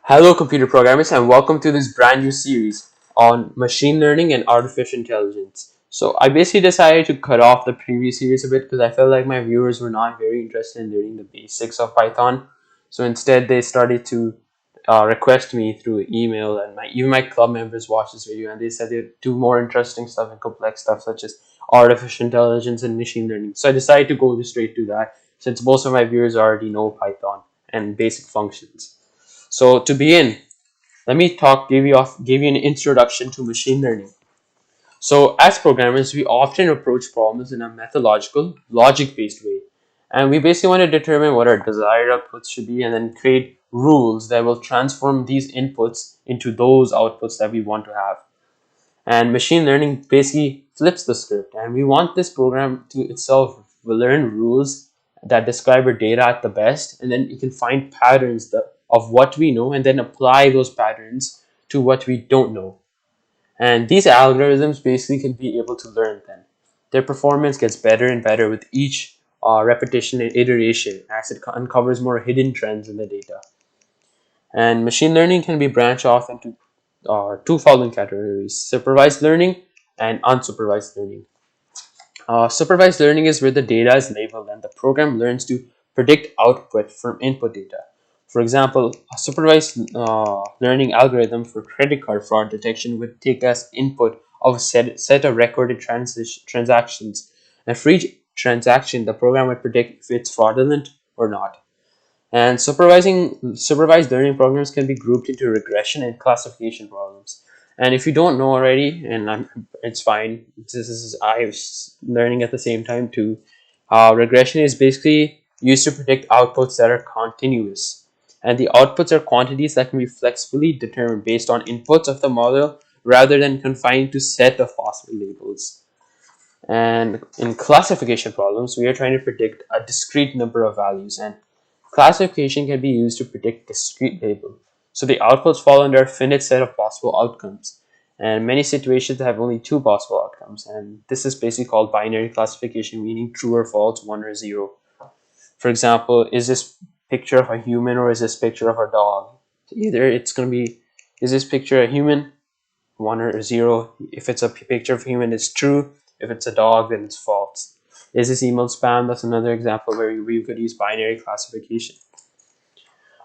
Hello, computer programmers, and welcome to this brand new series on machine learning and artificial intelligence. So, I basically decided to cut off the previous series a bit because I felt like my viewers were not very interested in learning the basics of Python. So, instead, they started to request me through email, and even my club members watched this video and they said they'd do more interesting stuff and complex stuff such as artificial intelligence and machine learning. So, I decided to go straight to that since most of my viewers already know Python and basic functions. So to begin, let me give you an introduction to machine learning. So as programmers, we often approach problems in a methodological, logic-based way. And we basically want to determine what our desired outputs should be and then create rules that will transform these inputs into those outputs that we want to have. And machine learning basically flips the script, and we want this program to itself learn rules that describe our data at the best, and then you can find patterns of what we know and then apply those patterns to what we don't know. And these algorithms basically can be able to learn then. Their performance gets better and better with each repetition and iteration as it uncovers more hidden trends in the data. And machine learning can be branched off into two following categories: supervised learning and unsupervised learning. Supervised learning is where the data is labeled and the program learns to predict output from input data. For example, a supervised learning algorithm for credit card fraud detection would take as input of a set of recorded transactions. And for each transaction, the program would predict if it's fraudulent or not. And supervised learning programs can be grouped into regression and classification problems. And if you don't know already, it's fine. This is I was learning at the same time too. Regression is basically used to predict outputs that are continuous, and the outputs are quantities that can be flexibly determined based on inputs of the model rather than confined to set of possible labels. And in classification problems, we are trying to predict a discrete number of values, and classification can be used to predict discrete label. So the outputs fall under a finite set of possible outcomes. And many situations have only two possible outcomes. And this is basically called binary classification, meaning true or false, one or zero. For example, is this picture of a human or is this picture of a dog? Either it's going to be, is this picture a human, one or zero? If it's a picture of a human, it's true. If it's a dog, then it's false. Is this email spam? That's another example where we could use binary classification.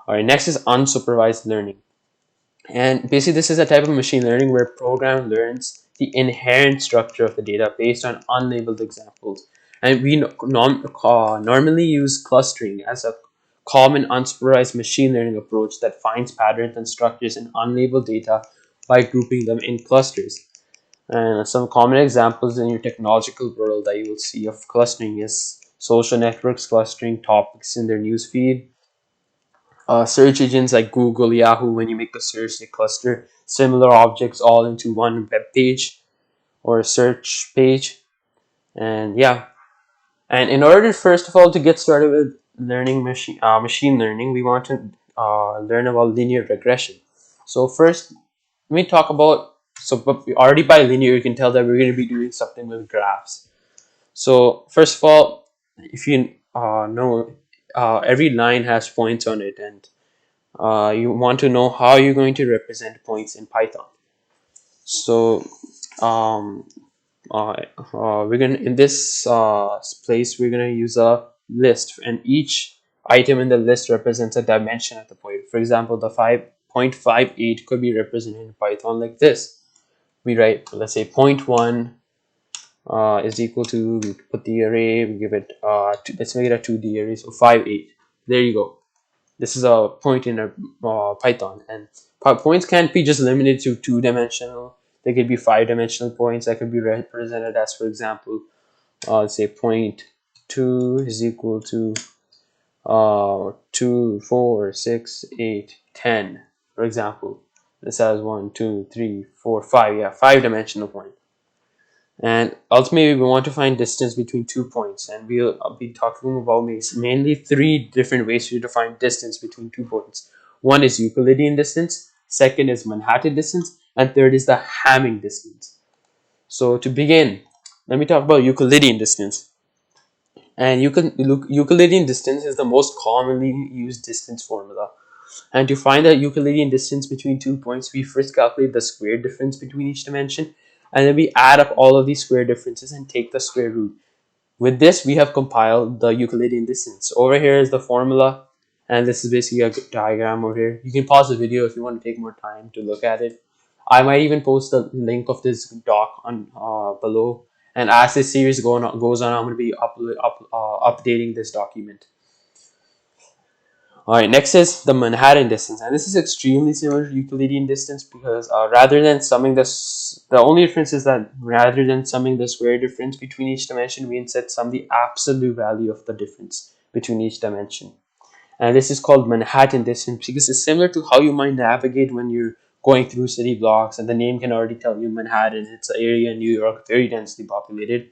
All right, next is unsupervised learning. And basically, this is a type of machine learning where a program learns the inherent structure of the data based on unlabeled examples. And we normally use clustering as a common unsupervised machine learning approach that finds patterns and structures in unlabeled data by grouping them in clusters. And some common examples in your technological world that you will see of clustering is social networks clustering topics in their news feed, search engines like Google, Yahoo. When you make a search, they cluster similar objects all into one web page or a search page. And yeah, and in order, first of all, to get started with learning machine learning, we want to learn about linear regression. So first, let me talk about, but already by linear, you can tell that we're going to be doing something with graphs. So first of all, if you know, every line has points on it, and you want to know how you're going to represent points in Python. So um, we're gonna in this place we're gonna use a list, and each item in the list represents a dimension of the point. For example, the 5.58 could be represented in Python like this. We write, let's say, 0.1 is equal to, we put the array, we give it let's make it a 2D array, so 5.8. There you go. This is a point in a Python, and points can't be just limited to two-dimensional. They could be five-dimensional points that could be represented as, for example, let's say 0.2 is equal to 2, 4, 6, 8, 10. For example, this has 1, 2, 3, 4, 5. Yeah, five-dimensional point. And ultimately, we want to find distance between 2 points, and we'll be talking about mainly three different ways to define distance between 2 points. One is Euclidean distance, second is Manhattan distance, and third is the Hamming distance. So to begin, let me talk about Euclidean distance. And Euclidean distance is the most commonly used distance formula. And to find the Euclidean distance between 2 points, we first calculate the square difference between each dimension, and then we add up all of these square differences and take the square root. With this, we have compiled the Euclidean distance. Over here is the formula, and this is basically a diagram over here. You can pause the video if you want to take more time to look at it. I might even post the link of this doc on below. And as this series goes on, I'm going to be updating this document. All right, next is the Manhattan distance, and this is extremely similar to Euclidean distance because rather than summing the only difference is that rather than summing the square difference between each dimension, we instead sum the absolute value of the difference between each dimension. And this is called Manhattan distance because it's similar to how you might navigate when you're going through city blocks, and the name can already tell you Manhattan. It's an area in New York, very densely populated.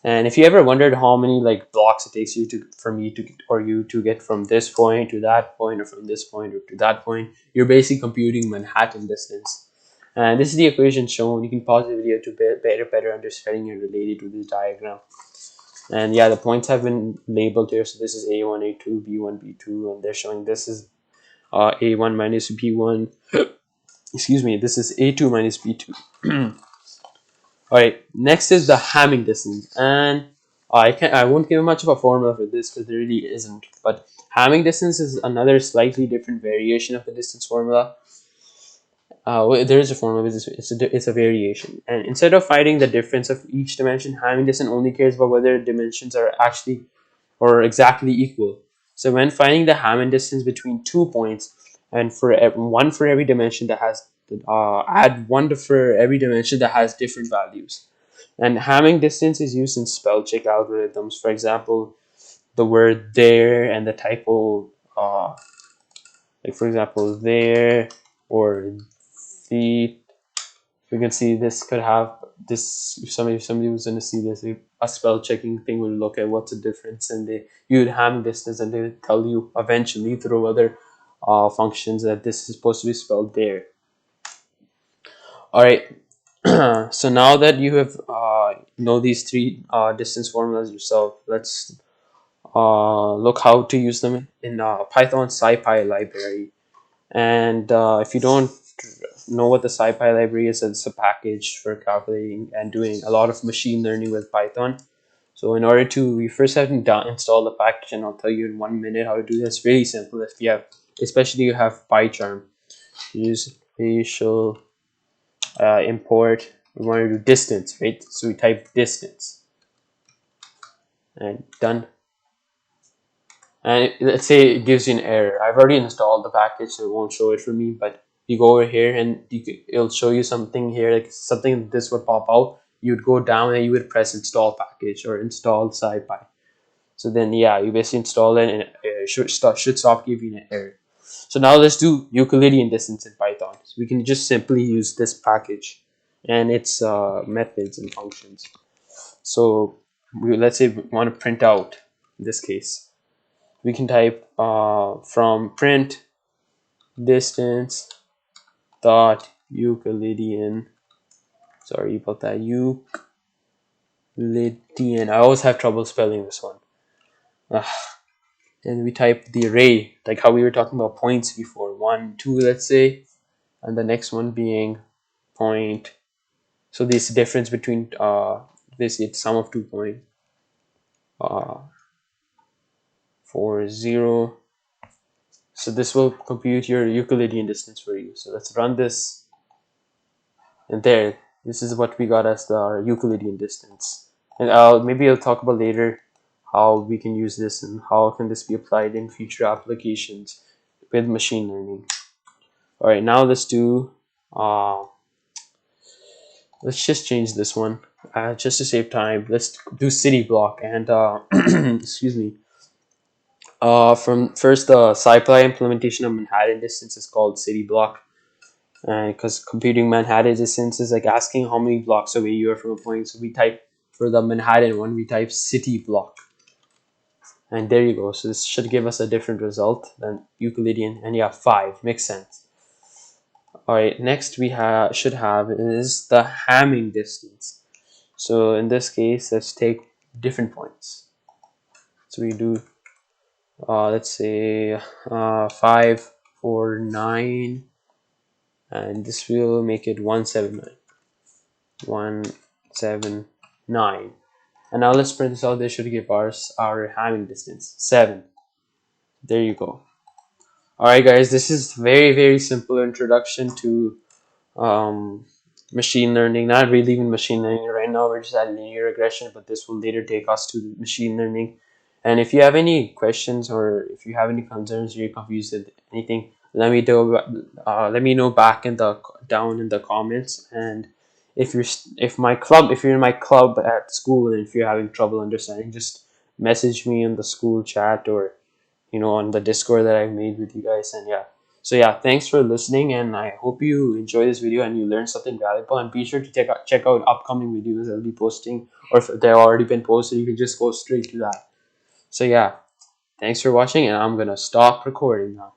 And if you ever wondered how many like blocks it takes you to for me to or you to get from this point to that point or from this point or to that point, you're basically computing Manhattan distance. And this is the equation shown. You can pause the video to better understanding and relate it to this diagram. And yeah, the points have been labeled here. So this is A1, A2, B1, B2, and they're showing this is A1 minus B1. Excuse me, this is A2 minus B2. All right, next is the Hamming distance, and I won't give much of a formula for this because there really isn't. But Hamming distance is another slightly different variation of the distance formula. There is a formula, but it's a variation. And instead of finding the difference of each dimension, Hamming distance only cares about whether dimensions are actually or exactly equal. So when finding the Hamming distance between 2 points, and for one for every dimension that has add one for every dimension that has different values. And Hamming distance is used in spell check algorithms. For example, the word there and the typo, like for example, there or the. You can see this could have this. If somebody was going to see this, a spell checking thing would look at what's the difference, and you would Hamming distance, and they would tell you eventually through other functions that this is supposed to be spelled there. All right. So now that you have know these three distance formulas yourself, let's look how to use them in Python SciPy library. And if you don't know what the SciPy library is, it's a package for calculating and doing a lot of machine learning with Python. So in order to, we first have to install the package, and I'll tell you in 1 minute how to do this. Really simple. If you have, especially you have PyCharm, use spatial import. We want to do distance, right? So we type distance and done. And let's say it gives you an error. I've already installed the package, so it won't show it for me. But you go over here and it'll show you something here, like something this would pop out. You'd go down and you would press install package or install SciPy. So then, yeah, you basically install it and it should stop giving an error. So now let's do Euclidean distance in Python. So we can just simply use this package and its methods and functions. So let's say we want to print out, in this case, we can type from print distance dot Euclidean. Sorry about that. Euclidean. I always have trouble spelling this one. And we type the array, like how we were talking about points before. 1, 2, let's say, and the next one being point. So this difference between this it's sum of 2 point 4 0. So this will compute your Euclidean distance for you. So let's run this, and there, this is what we got as the Euclidean distance. And maybe I'll talk about later how we can use this and how can this be applied in future applications with machine learning. All right, now let's do let's just change this one just to save time. Let's do city block, and excuse me. From first the SciPy implementation of Manhattan distance is called city block, and because computing Manhattan distance is like asking how many blocks away you are from a point. So we type for the Manhattan one, we type city block, and there you go. So this should give us a different result than Euclidean, and yeah, 5 makes sense. All right, next we should have is the Hamming distance. So in this case, let's take different points. So we do let's say 5 149, and this will make it 179. 179. And now let's print this out. This should give us our having distance 7. There you go. All right, guys. This is very simple introduction to um, machine learning. Not really even machine learning right now. We're just at linear regression, but this will later take us to machine learning. And if you have any questions or if you have any concerns, you're confused with anything, let me know back in the down in the comments. And if you're in my club at school and if you're having trouble understanding, just message me in the school chat or on the Discord that I made with you guys. And yeah, so yeah, thanks for listening, and I hope you enjoy this video and you learned something valuable. And be sure to check out upcoming videos I'll be posting, or if they've already been posted, you can just go straight to that. So yeah, thanks for watching, and I'm gonna stop recording now.